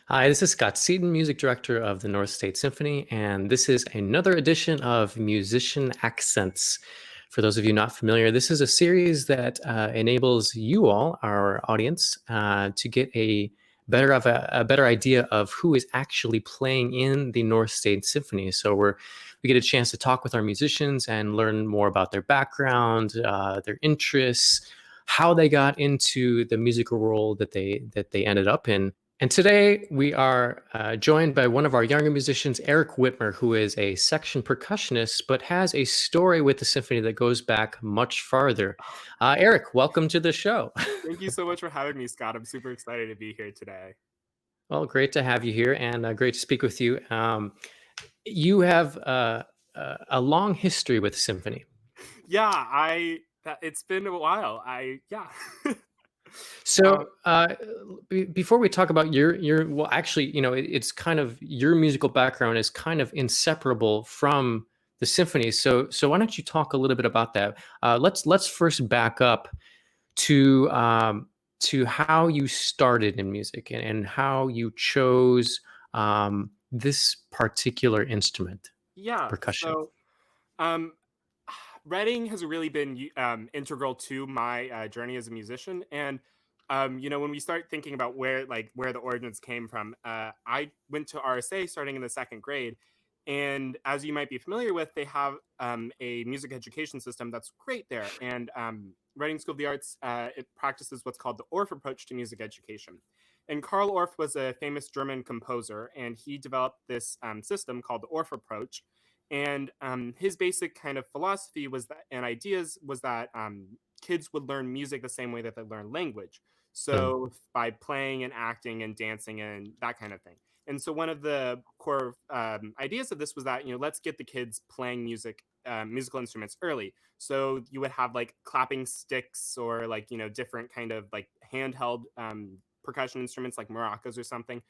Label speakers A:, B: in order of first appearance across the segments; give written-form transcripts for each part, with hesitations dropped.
A: Hi, this is Scott Seaton, music director of the North State Symphony, and this is another edition of Musician Accents. For those of you not familiar, this is a series that enables you all, our audience, to get a better idea of who is actually playing in the North State Symphony. So we get a chance to talk with our musicians and learn more about their background, their interests, how they got into the musical role that they ended up in. And today we are joined by one of our younger musicians, Eric Whitmer, who is a section percussionist, but has a story with the symphony that goes back much farther. Eric, welcome to the show.
B: Thank you so much for having me, Scott. I'm super excited to be here today.
A: Well, great to have you here and great to speak with you. You have a long history with symphony.
B: Yeah, it's been a while. Yeah.
A: So
B: Um,
A: before we talk about your well, actually, it's kind of your musical background is kind of inseparable from the symphony. So why don't you talk a little bit about that? Let's first back up to how you started in music and how you chose this particular instrument,
B: yeah.
A: percussion.
B: Um, Writing has really been integral to my journey as a musician, and when we start thinking about where the origins came from, I went to RSA starting in the second grade, and as you might be familiar with, they have a music education system that's great there, and Writing School of the Arts it practices what's called the Orff approach to music education. And Karl Orff was a famous German composer, and he developed this system called the Orff approach, and his basic kind of philosophy was that, and ideas was that kids would learn music the same way that they learn language.
A: Mm,
B: So by playing and acting and dancing and that kind of thing. And so one of the core ideas of this was that let's get the kids playing musical instruments early. So you would have like clapping sticks or like different kind of like handheld percussion instruments like maracas or something,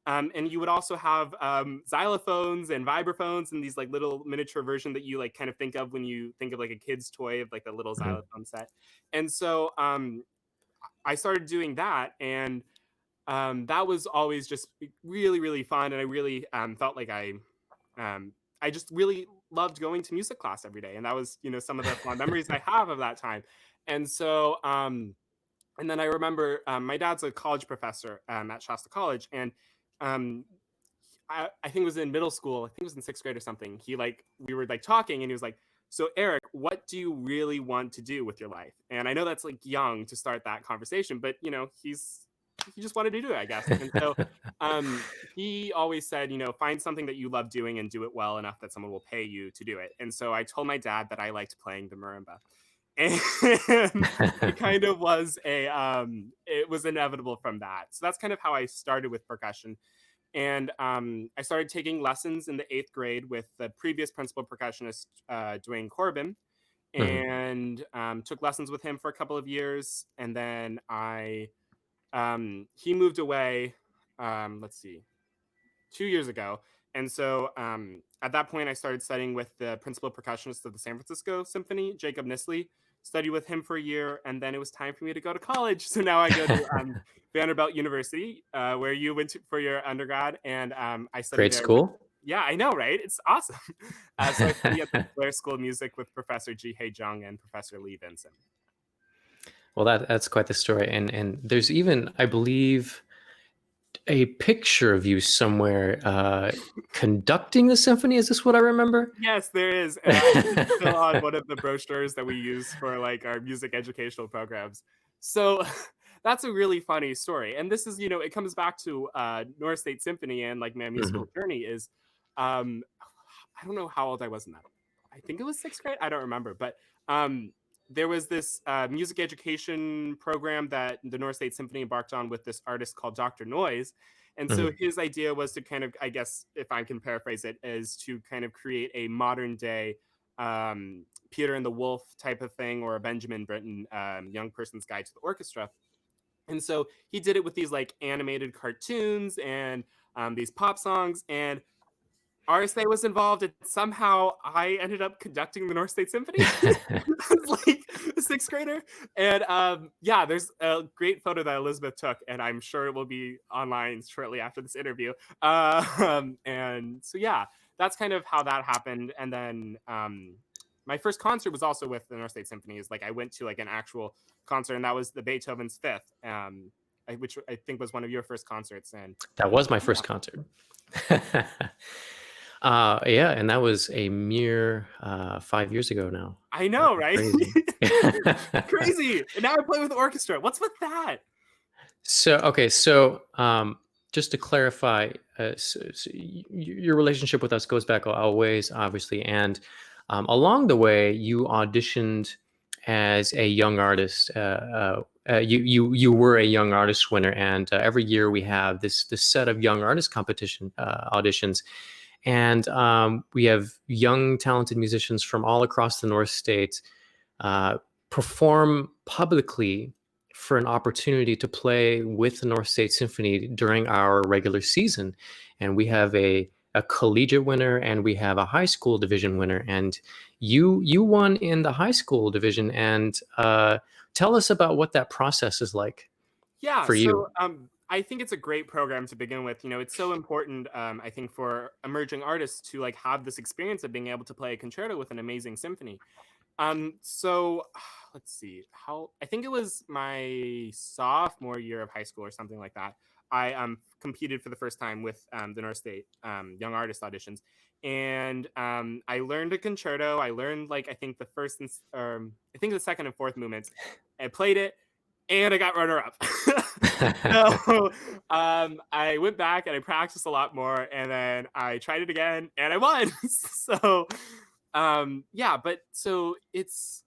B: and you would also have xylophones and vibraphones and these like little miniature version that you like kind of think of when you think of like a kid's toy of like the little
A: mhm,
B: xylophone set. And so I started doing that, and that was always just really, really fun. And I really felt like I just really loved going to music class every day. And that was, some of the fond memories I have of that time. And so, and then I remember my dad's a college professor at Shasta College, and um, I think it was in middle school. I think it was in sixth grade or something. We were like talking, and he was like, "So Eric, what do you really want to do with your life?" And I know that's like young to start that conversation, but he just wanted to do it, I guess. And so he always said, find something that you love doing and do it well enough that someone will pay you to do it. And so I told my dad that I liked playing the marimba, and it kind of was it was inevitable from that. So that's kind of how I started with percussion. And I started taking lessons in the eighth grade with the previous principal percussionist, Dwayne Corbin,
A: mhm.
B: and took lessons with him for a couple of years. And then he moved away, let's see, 2 years ago. And so at that point, I started studying with the principal percussionist of the San Francisco Symphony, Jacob Nisley. Studied with him for a year, and then it was time for me to go to college. So now I go to Vanderbilt University, where you went to for your undergrad, and I study
A: Great
B: there with.
A: school.
B: Yeah, I know, right? It's awesome. So I study at the Blair School of Music with Professor Ji Hei Jung and Professor Lee Vincent.
A: Well, that's quite the story, and there's even, I believe, a picture of you somewhere conducting the symphony. Is this what I remember?
B: Yes, there is. I think it's still on one of the brochures that we use for like our music educational programs. So that's a really funny story. And this is, it comes back to North State Symphony and like my musical
A: Mhm,
B: journey is um I don't know how old I was in that. I think it was sixth grade. I don't remember, but um there was this music education program that the North State Symphony embarked on with this artist called Dr. Noise. And so
A: mhm,
B: his idea was to kind of, I guess, if I can paraphrase it, is to kind of create a modern day Peter and the Wolf type of thing, or a Benjamin Britten young person's guide to the orchestra. And so he did it with these like animated cartoons and these pop songs. And RSA was involved, and somehow I ended up conducting the North State Symphony. It's like sixth grader. And yeah, there's a great photo that Elizabeth took, and I'm sure it will be online shortly after this interview. And so yeah, that's kind of how that happened. And then my first concert was also with the North State Symphony. Is like I went to like an actual concert, and that was the Beethoven's Fifth, which I think was one of your first concerts. And
A: That was my first
B: yeah,
A: concert. Yeah, and that was a mere 5 years ago now.
B: I know, right?
A: Crazy.
B: Crazy. And now I play with the orchestra. What's with that?
A: So just to clarify, your relationship with us goes back a ways, obviously, and along the way, you auditioned as a young artist. You were a young artist winner, and every year we have this set of young artist competition auditions, and we have young talented musicians from all across the North State uh, perform publicly for an opportunity to play with the North State Symphony during our regular season. And we have a collegiate winner and we have a high school division winner. And you won in the high school division. And tell us about what that process is like
B: Yeah,
A: for you.
B: so I think it's a great program to begin with. You know, it's so important, I think, for emerging artists to like have this experience of being able to play a concerto with an amazing symphony. So let's see how I think it was my sophomore year of high school or something like that. I competed for the first time with the North State Young Artist auditions, and I learned a concerto. I learned like I think the first and I think the second and fourth movements. I played it, and I got runner up. So I went back and I practiced a lot more, and then I tried it again, and I won. So yeah, but so it's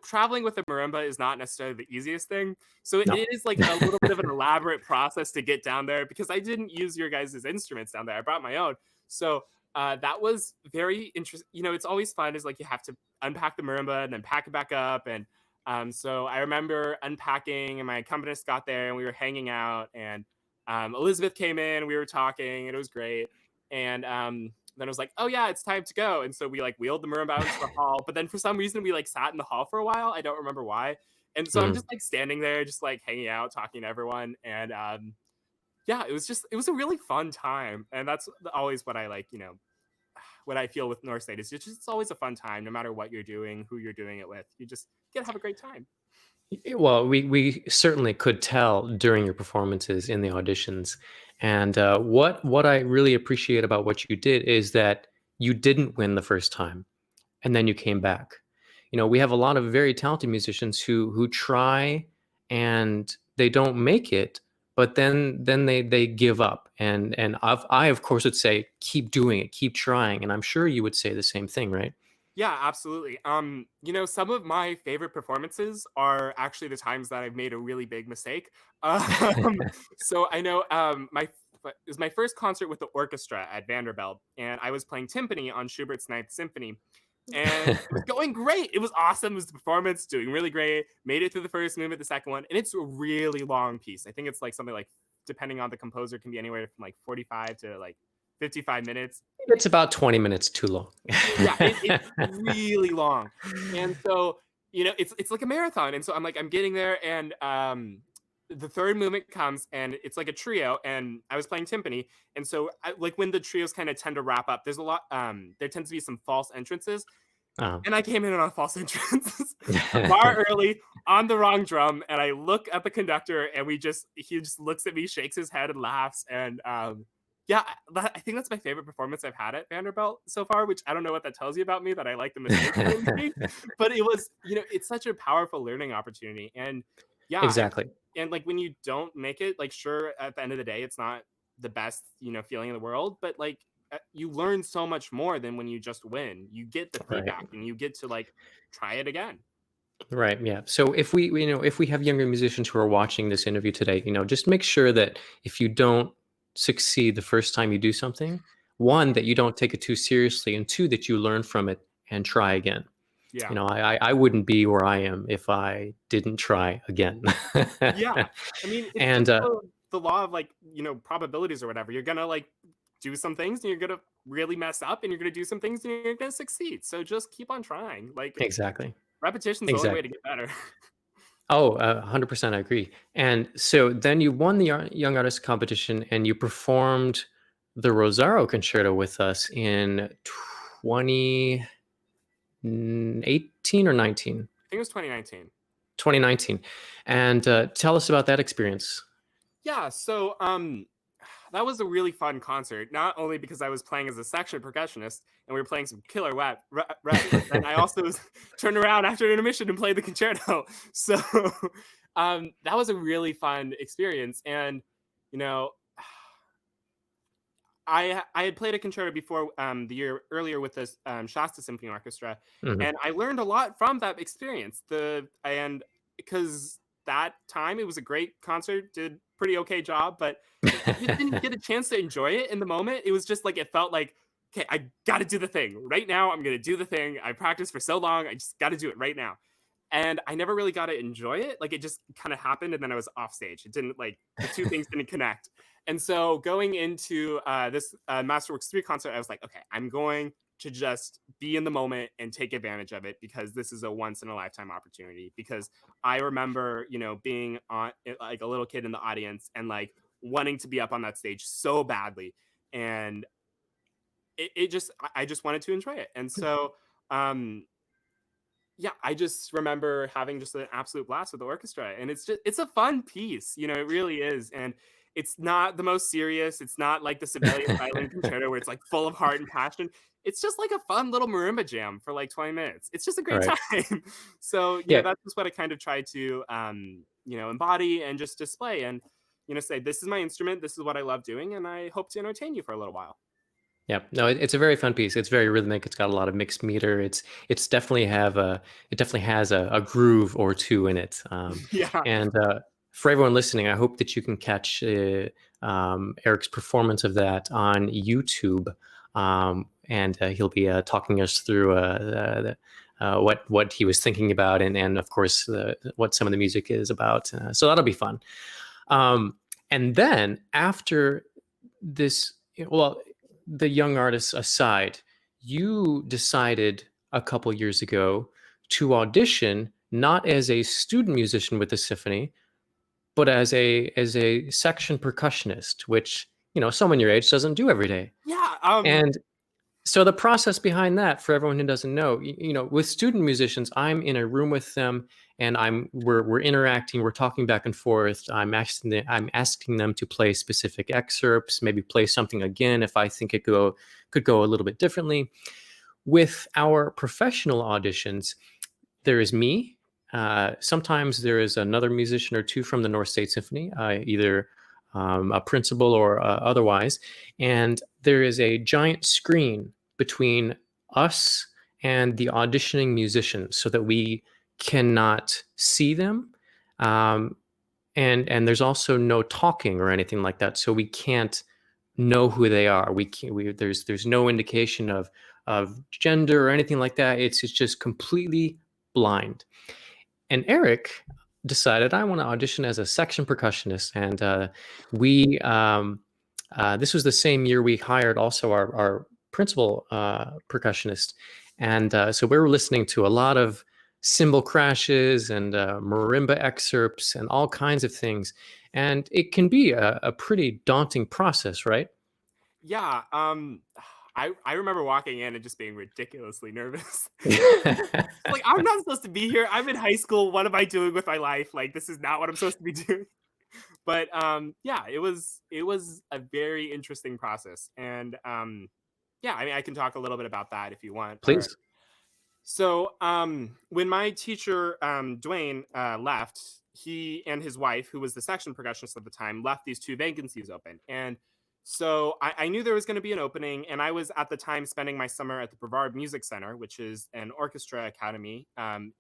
B: traveling with a marimba is not necessarily the easiest thing. So
A: No.
B: it is like a little bit of an elaborate process to get down there because I didn't use your guys' instruments down there. I brought my own. So that was very interesting. It's always fun is like you have to unpack the marimba and then pack it back up. And so I remember unpacking and my accompanist got there and we were hanging out and Elizabeth came in, we were talking and it was great. And then I was like, oh yeah, it's time to go. And so we like wheeled the marimba out into the hall. But then for some reason we like sat in the hall for a while. I don't remember why. And so I'm
A: Mm.
B: just like standing there, just like hanging out, talking to everyone. And yeah, it was a really fun time. And that's always what I like, what I feel with North State is it's always a fun time, no matter what you're doing, who you're doing it with. You just get to have a great time.
A: Well, we certainly could tell during your performances in the auditions, and what I really appreciate about what you did is that you didn't win the first time, and then you came back. We have a lot of very talented musicians who try and they don't make it, but then they give up, and I of course would say keep doing it, keep trying, and I'm sure you would say the same thing, right?
B: Yeah, absolutely. Some of my favorite performances are actually the times that I've made a really big mistake. Um, so I know it was my first concert with the orchestra at Vanderbilt, and I was playing timpani on Schubert's Ninth Symphony, and it was going great. It was awesome. It was the performance, doing really great. Made it through the first movement, the second one, and it's a really long piece. I think it's like something like, depending on the composer, can be anywhere from like 45 to like 55 minutes.
A: It's about 20 minutes too long.
B: Yeah, it's really long. And so, it's like a marathon. And so I'm getting there and the third movement comes and it's like a trio and I was playing timpani. And so like when the trios kind of tend to wrap up, there's a lot there tends to be some false entrances.
A: Um,
B: And I came in on a false entrance a bar early on the wrong drum. And I look at the conductor and he just looks at me, shakes his head and laughs. And yeah, I think that's my favorite performance I've had at Vanderbilt so far, which I don't know what that tells you about me, that I like the mistakes that I make, but it was, it's such a powerful learning opportunity. And yeah,
A: exactly.
B: and like when you don't make it, like sure, at the end of the day, it's not the best, feeling in the world, but like you learn so much more than when you just win. You get the
A: Right.
B: feedback and you get to like try it again.
A: Right. Yeah. So if we have younger musicians who are watching this interview today, just make sure that if you don't succeed the first time you do something, one, that you don't take it too seriously, and two, that you learn from it and try again.
B: Yeah.
A: I wouldn't be where I am if I didn't try again.
B: Yeah. I mean, it's
A: And
B: just the law of like, probabilities or whatever. You're gonna like do some things and you're gonna really mess up and you're gonna do some things and you're gonna succeed. So just keep on trying. Like
A: exactly.
B: Repetition's the only way to
A: exactly.
B: get better.
A: Oh, 100%, I agree. And so then you won the Young Artist competition and you performed the Rosario Concerto with us in 2018 or 19?
B: I think it was 2019.
A: 2019. And tell us about that experience.
B: Yeah, so that was a really fun concert. Not only because I was playing as a section percussionist and we were playing some killer reps, but then I also turned around after intermission and played the concerto. So that was a really fun experience. And you know, I had played a concerto before the year earlier with this Shasta Symphony Orchestra,
A: Mhm.
B: and I learned a lot from that experience. And because that time it was a great concert, did pretty okay job, but I just didn't get a chance to enjoy it in the moment. It was just like it felt like, okay, I got to do the thing right now. I'm gonna do the thing. I practiced for so long. I just got to do it right now. And I never really got to enjoy it. Like it just kind of happened, and then I was off stage. It didn't like the two things didn't connect. And so going into this Masterworks 3 concert, I was like, okay, I'm going to just be in the moment and take advantage of it because this is a once in a lifetime opportunity. Because I remember, being on like a little kid in the audience and like wanting to be up on that stage so badly. And I just wanted to enjoy it. And so, um, yeah, I just remember having just an absolute blast with the orchestra, and it's a fun piece, it really is, and it's not the most serious. It's not like the Sibelius Violin Concerto where it's like full of heart and passion. It's just like a fun little marimba jam for like 20 minutes. It's just a great
A: Right.
B: time. So
A: Yeah.
B: that's just what I kind of try to embody and just display, and say this is my instrument, this is what I love doing, and I hope to entertain you for a little while.
A: Yeah, no, it's a very fun piece. It's very rhythmic. It's got a lot of mixed meter. It's definitely have a it definitely has a groove or two in it.
B: Yeah.
A: And for everyone listening, I hope that you can catch Eric's performance of that on YouTube, and he'll be talking us through what he was thinking about, and of course what some of the music is about. So that'll be fun. And then after this, well, the young artists aside, you decided a couple years ago to audition not as a student musician with the symphony, but as a section percussionist, which someone your age doesn't do every day.
B: Yeah.
A: And so the process behind that, for everyone who doesn't know, with student musicians, I'm in a room with them, and we're interacting, we're talking back and forth. I'm asking them to play specific excerpts, maybe play something again if I think it could go a little bit differently. With our professional auditions, there is me. Sometimes there is another musician or two from the North State Symphony, either a principal or otherwise. And there is a giant screen between us and the auditioning musicians so that we cannot see them. Um, and there's also no talking or anything like that. So we can't know who they are. We can't, there's no indication of gender or anything like that. It's just completely blind. And Eric decided I want to audition as a section percussionist, and we this was the same year we hired also our principal percussionist, and so we were listening to a lot of cymbal crashes and marimba excerpts and all kinds of things, and it can be a pretty daunting process, right?
B: Yeah, I remember walking in and just being ridiculously nervous. Like, I'm not supposed to be here. I'm in high school. What am I doing with my life? Like, this is not what I'm supposed to be doing. But yeah, it was a very interesting process, and yeah, I mean, I can talk a little bit about that if you want. Or
A: Please.
B: so, when my teacher Dwayne left, he and his wife, who was the section percussionist at the time, left these two vacancies open, and so I knew there was going to be an opening, and I was at the time spending my summer at the Brevard Music Center, which is an orchestra academy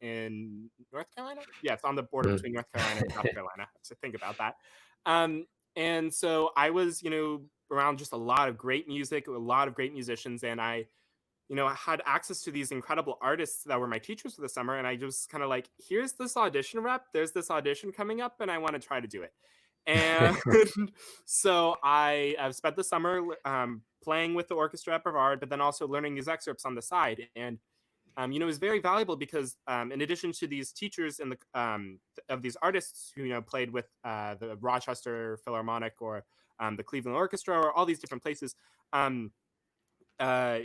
B: in North Carolina. Yeah, it's on the border
A: Mm.
B: between North Carolina and South Carolina. To think about that. And so I was, around just a lot of great music, a lot of great musicians, and I had access to these incredible artists that were my teachers for the summer. And I just kind of like, here's this audition rep. There's this audition coming up, and I want to try to do it. And so I've spent the summer playing with the orchestra at Brevard, but then also learning these excerpts on the side. And you know, is very valuable because in addition to these teachers and of these artists who, you know, played with the Rochester Philharmonic or the Cleveland Orchestra or all these different places, um, uh,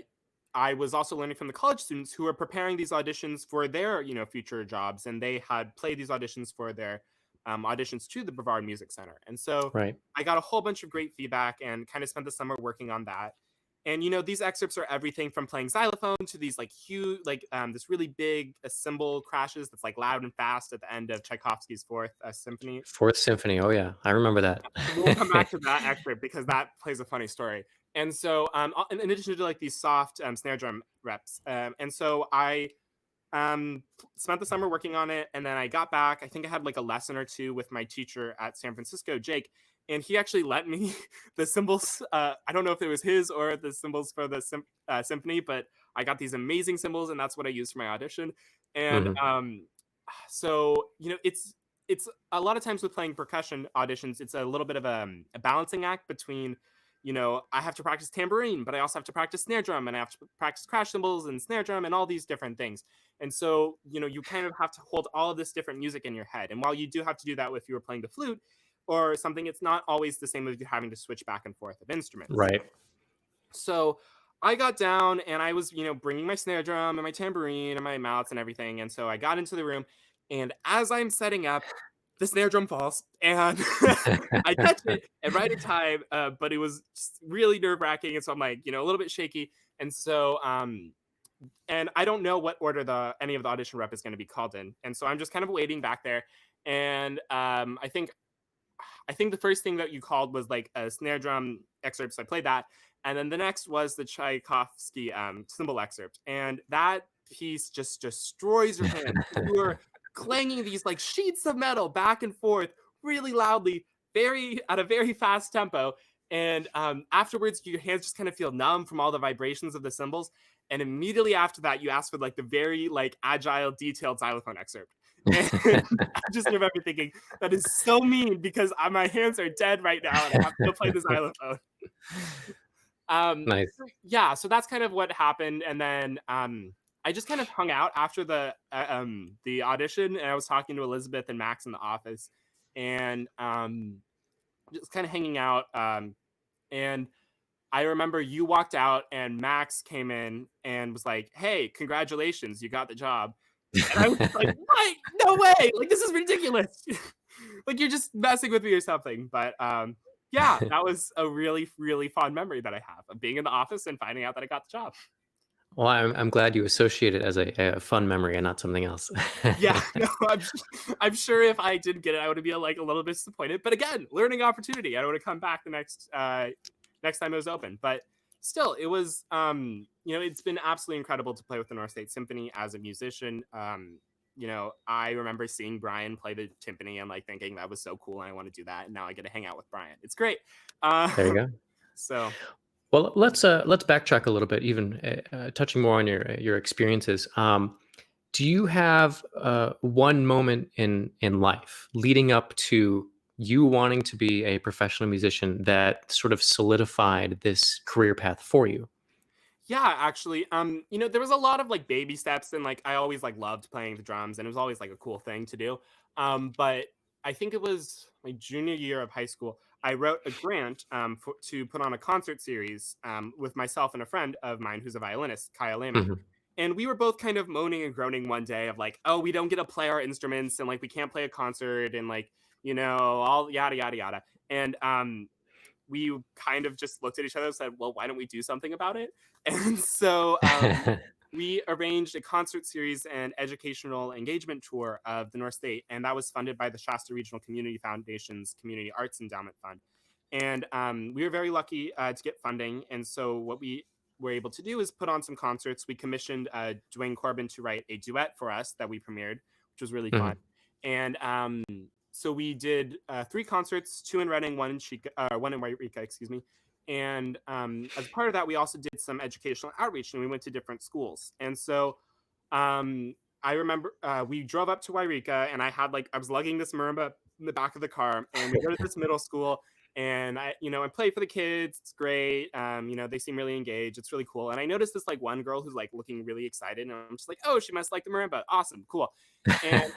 B: I was also learning from the college students who were preparing these auditions for their, you know, future jobs, and they had played these auditions for their auditions to the Brevard Music Center. And so
A: Right.
B: I got a whole bunch of great feedback and kind of spent the summer working on that. And you know, these excerpts are everything from playing xylophone to these like huge, like this really big cymbal crashes that's like loud and fast at the end of Tchaikovsky's Fourth Symphony.
A: Fourth Symphony. Oh yeah, I remember that.
B: We'll come back to that excerpt because that plays a funny story. And so, in addition to like these soft snare drum reps, and so I spent the summer working on it, and then I got back. I think I had like a lesson or two with my teacher at San Francisco, Jake, and he actually lent me the cymbals. I don't know if it was his or the cymbals for the symphony, but I got these amazing cymbals, and that's what I used for my audition. And
A: Hmm.
B: so you know, it's a lot of times with playing percussion auditions, it's a little bit of a balancing act between, you know, I have to practice tambourine, but I also have to practice snare drum, and I have to practice crash cymbals and snare drum and all these different things. And so, you know, you kind of have to hold all of this different music in your head. And while you do have to do that if you were playing the flute or something, it's not always the same as you having to switch back and forth of instruments.
A: Right.
B: So I got down and I was, you know, bringing my snare drum and my tambourine and my mouths and everything. And so I got into the room, and as I'm setting up, the snare drum falls and I catch it at right in time, but it was just really nerve wracking. And so I'm like, you know, a little bit shaky. And so, and I don't know what order any of the audition rep is going to be called in. And so I'm just kind of waiting back there. And I think the first thing that you called was like a snare drum excerpt. So I played that. And then the next was the Tchaikovsky cymbal excerpt. And that piece just destroys your hands. You are clanging these like sheets of metal back and forth really loudly, very at a very fast tempo. And afterwards, your hands just kind of feel numb from all the vibrations of the cymbals. And immediately after that, you ask for like the very like agile, detailed xylophone excerpt. And I just remember thinking, that is so mean because my hands are dead right now and I have to go play the xylophone.
A: Nice.
B: Yeah, so that's kind of what happened. And then I just kind of hung out after the audition, and I was talking to Elizabeth and Max in the office, and just kind of hanging out. And I remember you walked out, and Max came in and was like, "Hey, congratulations, you got the job." And I was just like, "What? No way! Like this is ridiculous! Like you're just messing with me or something." But yeah, that was a really really fond memory that I have of being in the office and finding out that I got the job.
A: Well, I'm glad you associate it as a fun memory and not something else.
B: Yeah, no, I'm sure if I didn't get it, I would be like a little bit disappointed. But again, learning opportunity. I would have come back the next time it was open. But still, it was you know, it's been absolutely incredible to play with the North State Symphony as a musician. You know, I remember seeing Brian play the timpani and like thinking that was so cool and I want to do that. And now I get to hang out with Brian. It's great. Uh,
A: There you go.
B: so
A: Well, let's backtrack a little bit, even touching more on your experiences. Do you have one moment in life leading up to you wanting to be a professional musician that sort of solidified this career path for you?
B: yeah, actually, you know, there was a lot of like baby steps, and like I always like loved playing the drums, and it was always like a cool thing to do. But I think it was my junior year of high school. I wrote a grant to put on a concert series with myself and a friend of mine who's a violinist, Kyle Lehman.
A: Mhm.
B: And we were both kind of moaning and groaning one day of like, oh, we don't get to play our instruments, and like we can't play a concert, and like, you know, all yada yada yada. And we kind of just looked at each other and said, well, why don't we do something about it? And so we arranged a concert series and educational engagement tour of the North State, and that was funded by the Shasta Regional Community Foundation's Community Arts Endowment Fund. And we were very lucky to get funding. And so what we were able to do is put on some concerts. We commissioned Dwayne Corbin to write a duet for us that we premiered, which was really fun.
A: Mhm.
B: And so we did three concerts, two in Reading, one in Wairika, excuse me. And as part of that, we also did some educational outreach, and we went to different schools. And so I remember we drove up to Wairika, and I was lugging this marimba in the back of the car, and we go to this middle school, and I play for the kids. It's great. They seem really engaged. It's really cool. And I noticed this like one girl who's like looking really excited, and I'm just like, oh, she must like the marimba. Awesome, cool. And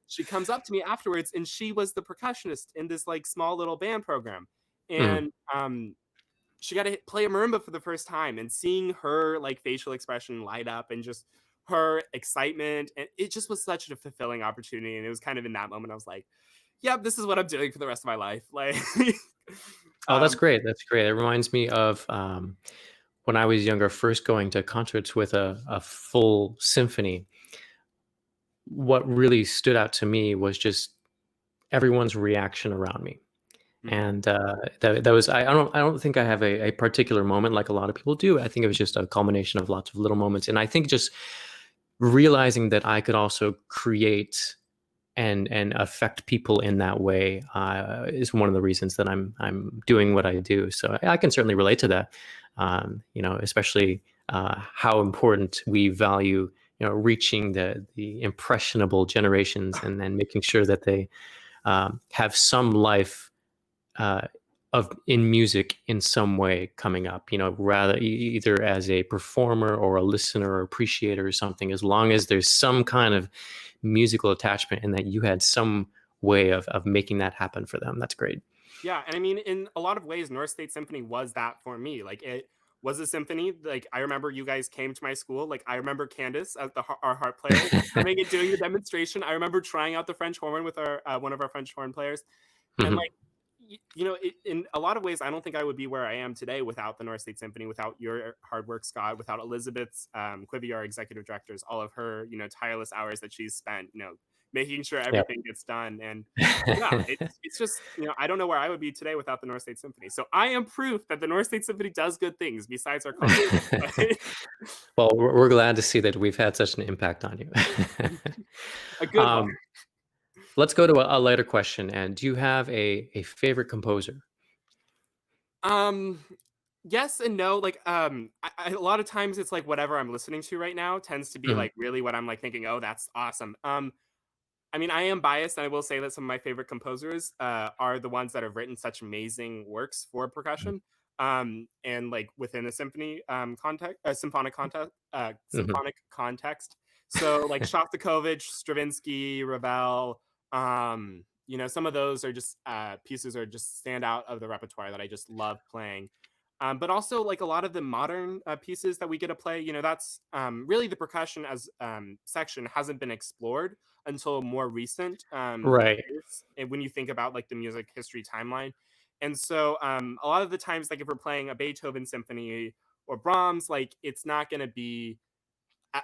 B: she comes up to me afterwards, and she was the percussionist in this like small little band program,
A: Mhm.
B: and she got to play a marimba for the first time, and seeing her like facial expression light up and just her excitement, and it just was such a fulfilling opportunity. And it was kind of in that moment I was like, yep, this is what I'm doing for the rest of my life. Like,
A: Oh, that's
B: um,
A: great. That's great. It reminds me of when I was younger, first going to concerts with a full symphony. What really stood out to me was just everyone's reaction around me.
B: mhm.
A: And that was I don't think I have a particular moment like a lot of people do. I think it was just a culmination of lots of little moments. And I think just realizing that I could also create and affect people in that way is one of the reasons that I'm doing what I do. So I can certainly relate to that. Especially how important we value reaching the impressionable generations and then making sure that they have some life uh, of in music in some way coming up. Rather either as a performer or a listener or appreciator or something. As long as there's some kind of musical attachment and that you had some way of making that happen for them, that's great.
B: Yeah, and I mean, in a lot of ways, North State Symphony was that for me. Like, it was a symphony. Like, I remember you guys came to my school. Like, I remember Candace as our harp player coming and doing the demonstration. I remember trying out the French horn with our one of our French horn players, and
A: Mhm.
B: like, in a lot of ways, I don't think I would be where I am today without the North State Symphony, without your hard work, Scott, without Elizabeth's Quivy, our executive directors, all of her tireless hours that she's spent, making sure
A: Yep.
B: everything gets done. And yeah, it's just I don't know where I would be today without the North State Symphony. So I am proof that the North State Symphony does good things besides our concerts.
A: Well, we're glad to see that we've had such an impact on you.
B: A good one.
A: um, let's go to a later question. And do you have a favorite composer?
B: Um, yes and no. Like, a lot of times it's like whatever I'm listening to right now tends to be
A: Mhm.
B: like really what I'm like thinking. Oh, that's awesome. I mean, I am biased, and I will say that some of my favorite composers are the ones that have written such amazing works for percussion. And like within a symphony context, a
A: Mhm.
B: symphonic context. So like Shostakovich, Stravinsky, Ravel, some of those are just pieces are just stand out of the repertoire that I just love playing. But also like a lot of the modern pieces that we get to play, that's really the percussion as section hasn't been explored until more recent
A: Right.
B: years, and when you think about like the music history timeline. And so a lot of the times, like if we're playing a Beethoven symphony or Brahms, like it's not going to be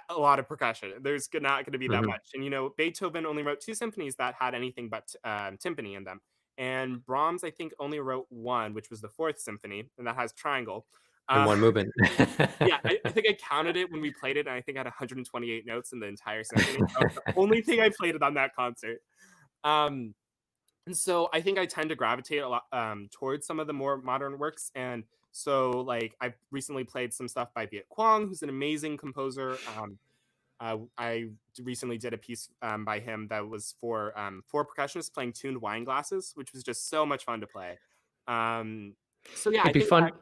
B: a lot of percussion. There's not going to be that
A: Mhm.
B: much. And Beethoven only wrote two symphonies that had anything but timpani in them. And Brahms, I think, only wrote one, which was the Fourth Symphony, and that has triangle.
A: In
B: Uh,
A: one movement.
B: yeah, I think I counted it when we played it, and I think I had 128 notes in the entire symphony. That was the only thing I played it on that concert. Um, and so I think I tend to gravitate a lot towards some of the more modern works. And so, like, I've recently played some stuff by Viet Quang, who's an amazing composer. I recently did a piece by him that was for four percussionists playing tuned wine glasses, which was just so much fun to play. Um, so yeah,
A: It'd
B: I
A: be
B: think that.
A: fun.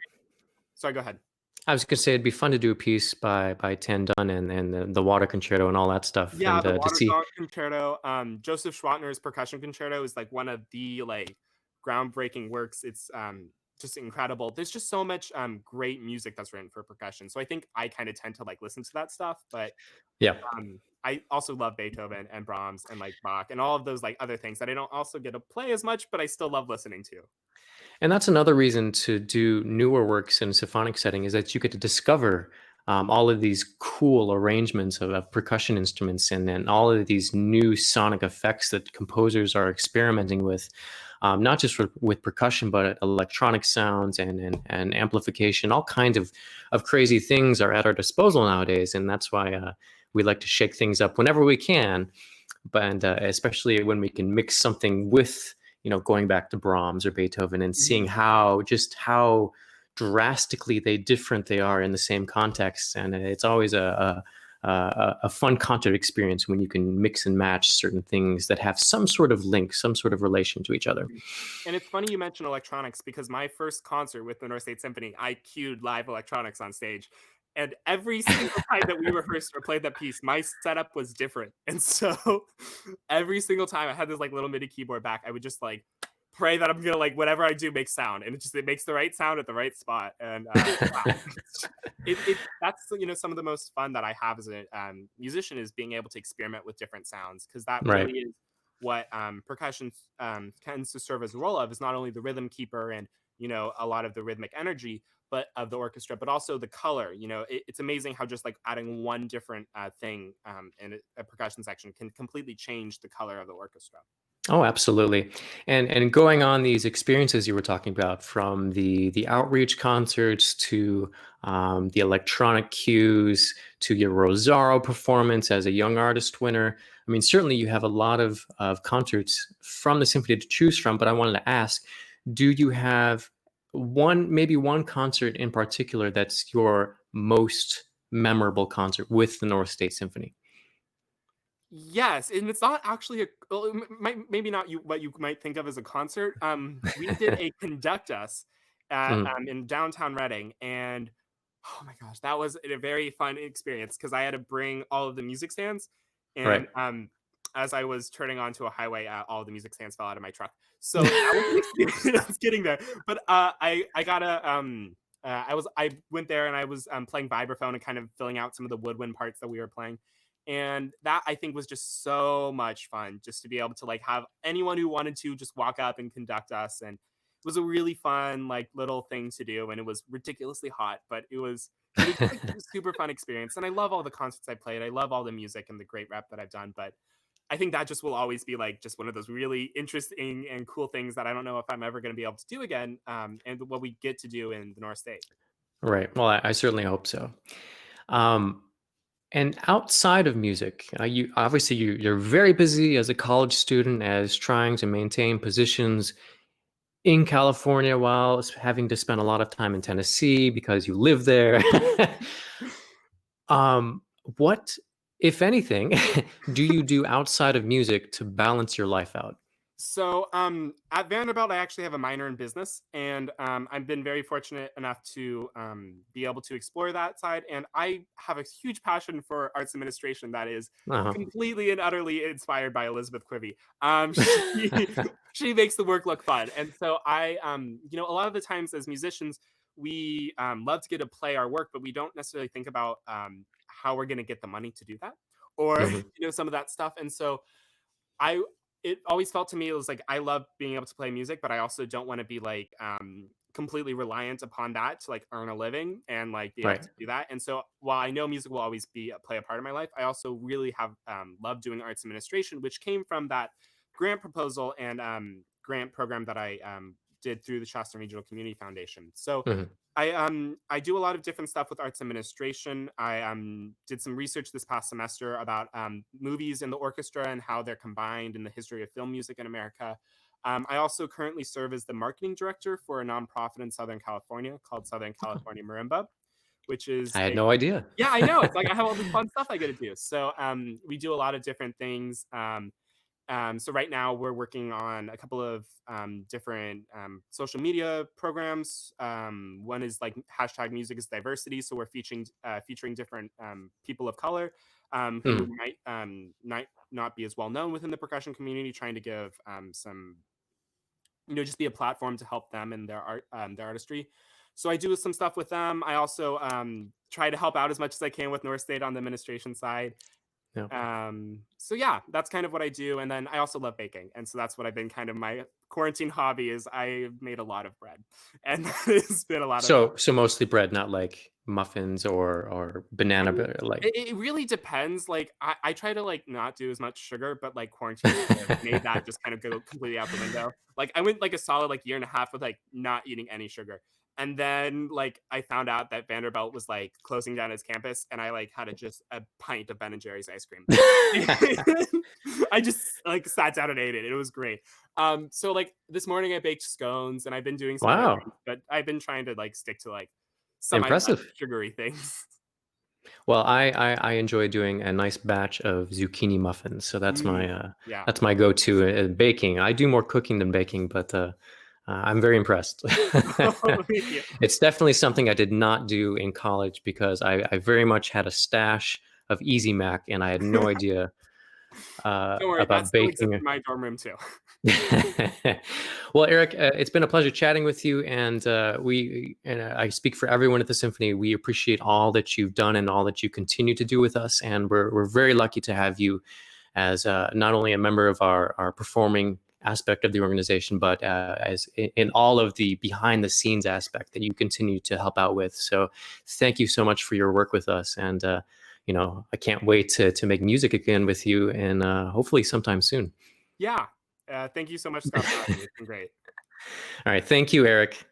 B: Sorry, go ahead.
A: I was gonna say it'd be fun to do a piece by Tan Dunn and the Water Concerto and all that stuff,
B: Yeah,
A: and
B: the
A: to
B: Water
A: see.
B: Concerto, Joseph Schwantner's percussion concerto is like one of the like groundbreaking works. It's just incredible. There's just so much great music that's written for percussion. So I think I kind of tend to like listen to that stuff, but
A: Yeah,
B: I also love Beethoven and Brahms and like Bach and all of those like other things that I don't also get to play as much, but I still love listening to.
A: and that's another reason to do newer works in a symphonic setting is that you get to discover all of these cool arrangements of percussion instruments and all of these new sonic effects that composers are experimenting with, not just with percussion, but electronic sounds and amplification. All kinds of crazy things are at our disposal nowadays, and that's why we like to shake things up whenever we can, but and especially when we can mix something with going back to Brahms or Beethoven and seeing
B: Mhm.
A: how drastically different they are in the same context, and it's always a fun concert experience when you can mix and match certain things that have some sort of link, some sort of relation to each other.
B: And it's funny you mention electronics because my first concert with the North State Symphony, I cued live electronics on stage. And every single time that we rehearsed or played that piece, my setup was different. And so every single time I had this like little MIDI keyboard back, I would just like pray that I'm gonna like whatever I do make sound, and it makes the right sound at the right spot. And wow, that's some of the most fun that I have as a musician is being able to experiment with different sounds because that
A: Right.
B: really is what percussion tends to serve as a role of is not only the rhythm keeper and a lot of the rhythmic energy but of the orchestra but also the color. It's amazing how just like adding one different thing in a percussion section can completely change the color of the orchestra.
A: Oh, absolutely. And going on these experiences you were talking about, from the outreach concerts to the electronic cues to your Rosaro performance as a young artist winner. I mean, certainly you have a lot of concerts from the symphony to choose from, but I wanted to ask, do you have maybe one concert in particular that's your most memorable concert with the North State Symphony?
B: Yes, and it's not actually well, maybe not what you might think of as a concert. We did a Conduct Us
A: Mhm.
B: in downtown Reading, and oh my gosh, that was a very fun experience because I had to bring all of the music stands, and
A: Right.
B: as I was turning onto a highway, all the music stands fell out of my truck. So that was an experience getting there. But I got a I went there and I was playing vibraphone and kind of filling out some of the woodwind parts that we were playing. And that I think was just so much fun just to be able to like have anyone who wanted to just walk up and conduct us. And it was a really fun, like little thing to do. And it was ridiculously hot, but it was just a super fun experience. And I love all the concerts I played. I love all the music and the great rep that I've done. But I think that just will always be like just one of those really interesting and cool things that I don't know if I'm ever going to be able to do again. And what we get to do in the North State.
A: Right. Well, I certainly hope so. Um, and outside of music, you obviously you're very busy as a college student, as trying to maintain positions in California while having to spend a lot of time in Tennessee because you live there. um, what, if anything, do you do outside of music to balance your life out?
B: So, at Vanderbilt, I actually have a minor in business, and I've been very fortunate enough to be able to explore that side. And I have a huge passion for arts administration that is
A: Uh-huh.
B: completely and utterly inspired by Elizabeth Quivy. She makes the work look fun, and so a lot of the times as musicians, we love to get to play our work, but we don't necessarily think about how we're going to get the money to do that, or
A: Mhm.
B: some of that stuff. And so I it always felt to me it was like I love being able to play music, but I also don't want to be like completely reliant upon that to like earn a living and like be able
A: Right.
B: to do that. And so while I know music will always play a part of my life, I also really have loved doing arts administration, which came from that grant proposal and grant program that I did through the Shasta Regional Community Foundation. So
A: Mhm.
B: I do a lot of different stuff with arts administration. I did some research this past semester about movies in the orchestra and how they're combined in the history of film music in America. I also currently serve as the marketing director for a nonprofit in Southern California called Southern California Marimba, which is
A: I had
B: a
A: no idea.
B: yeah, I know. It's like I have all this fun stuff I get to do. So we do a lot of different things. So right now we're working on a couple of different social media programs. One is like hashtag music is diversity. So we're featuring different people of color who
A: Mhm.
B: might not be as well known within the percussion community, trying to give some just be a platform to help them in their art, their artistry. So I do some stuff with them. I also try to help out as much as I can with North State on the administration side.
A: Yeah.
B: So yeah, that's kind of what I do. And then I also love baking. And so that's what I've been kind of my quarantine hobby is I made a lot of bread. And it's been a lot of fun.
A: So mostly bread, not like muffins or
B: I
A: banana
B: mean,
A: bread, like.
B: it really depends. Like I try to like not do as much sugar, but like quarantine kind of made that just kind of go completely out the window. Like I went like a solid like year and a half with like not eating any sugar. And then like I found out that Vanderbilt was like closing down its campus and I like had just a pint of Ben and Jerry's ice cream. I just like sat down and ate it. It was great. So like this morning I baked scones and I've been doing some other
A: Wow,
B: things, but I've been trying to like stick to like semi
A: impressive.
B: sugary things.
A: Well, I enjoy doing a nice batch of zucchini muffins, so
B: Yeah.
A: that's my go-to baking. I do more cooking than baking, but I'm very impressed.
B: Thank you.
A: It's definitely something I did not do in college because I very much had a stash of Easy Mac and I had no idea
B: Don't worry, that
A: about
B: still exists
A: baking.
B: in my dorm room too.
A: Well, Eric, it's been a pleasure chatting with you, and I speak for everyone at the symphony. We appreciate all that you've done and all that you continue to do with us, and we're very lucky to have you as not only a member of our performing aspect of the organization, but as in all of the behind the scenes aspect that you continue to help out with. So, thank you so much for your work with us, and I can't wait to make music again with you, and hopefully sometime soon.
B: Yeah. Thank you so much, Scott, for having me. It's been great.
A: All right. Thank you, Eric.